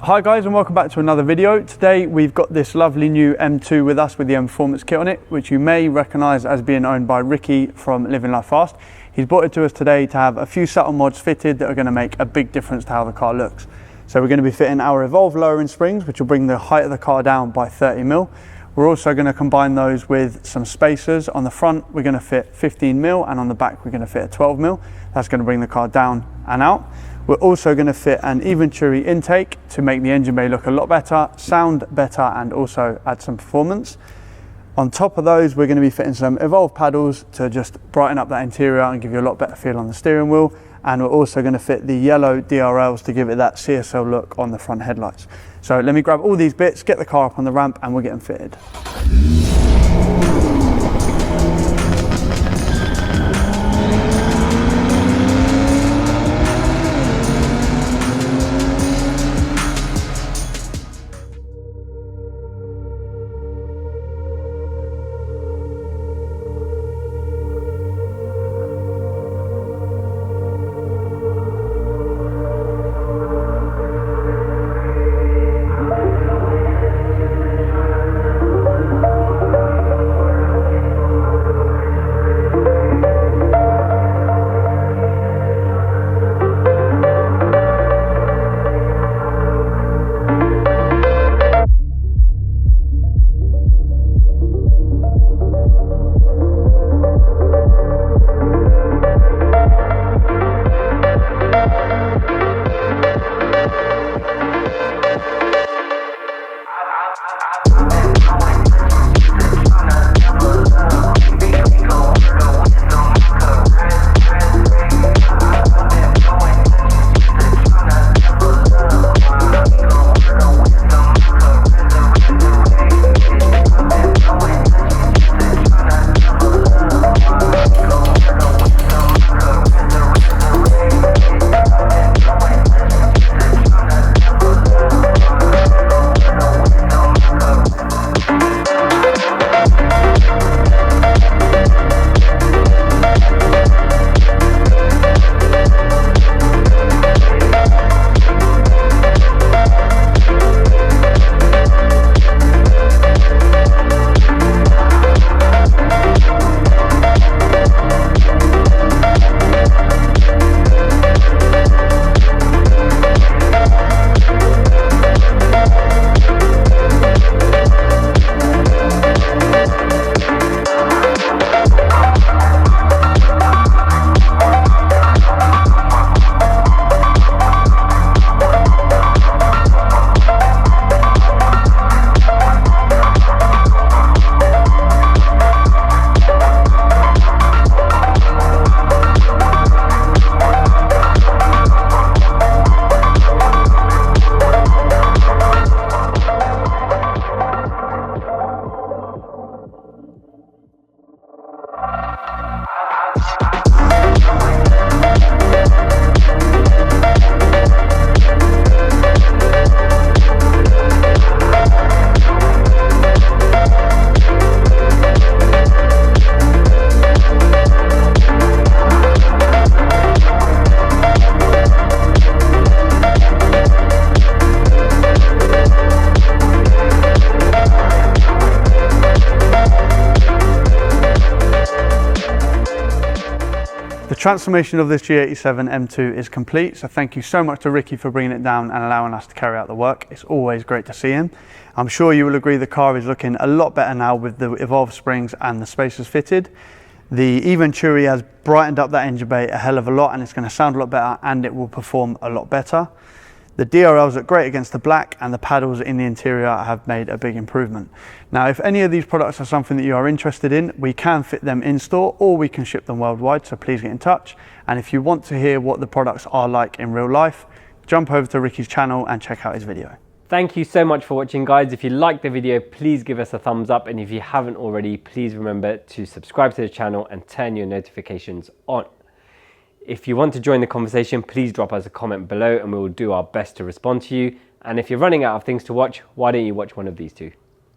Hi guys, and welcome back to another video. Today we've got this lovely new M2 with us with the M Performance kit on it, which you may recognise as being owned by Ricky from Living Life Fast. He's brought it to us today to have a few subtle mods fitted that are going to make a big difference to how the car looks. So we're going to be fitting our Evolve lowering springs, which will bring the height of the car down by 30mm. We're also going to combine those with some spacers. On the front we're going to fit 15mm, and on the back we're going to fit a 12mm. That's going to bring the car down and out. We're also going to fit an Eventuri intake to make the engine bay look a lot better, sound better, and also add some performance. On top of those, we're going to be fitting some Evolve paddles to just brighten up that interior and give you a lot better feel on the steering wheel. And we're also going to fit the yellow DRLs to give it that CSL look on the front headlights. So let me grab all these bits, get the car up on the ramp, and we'll get them fitted. The transformation of this G87 M2 is complete, so thank you so much to Ricky for bringing it down and allowing us to carry out the work. It's always great to see him. I'm sure you will agree the car is looking a lot better now with the Evolve springs and the spacers fitted. The Eventuri has brightened up that engine bay a hell of a lot, and it's going to sound a lot better and it will perform a lot better. The DRLs look great against the black, and the paddles in the interior have made a big improvement. Now, if any of these products are something that you are interested in, we can fit them in store or we can ship them worldwide, so please get in touch. And if you want to hear what the products are like in real life, jump over to Ricky's channel and check out his video. Thank you so much for watching, guys. If you liked the video, please give us a thumbs up, and if you haven't already, please remember to subscribe to the channel and turn your notifications on. If you want to join the conversation, please drop us a comment below and we will do our best to respond to you. And if you're running out of things to watch, why don't you watch one of these two?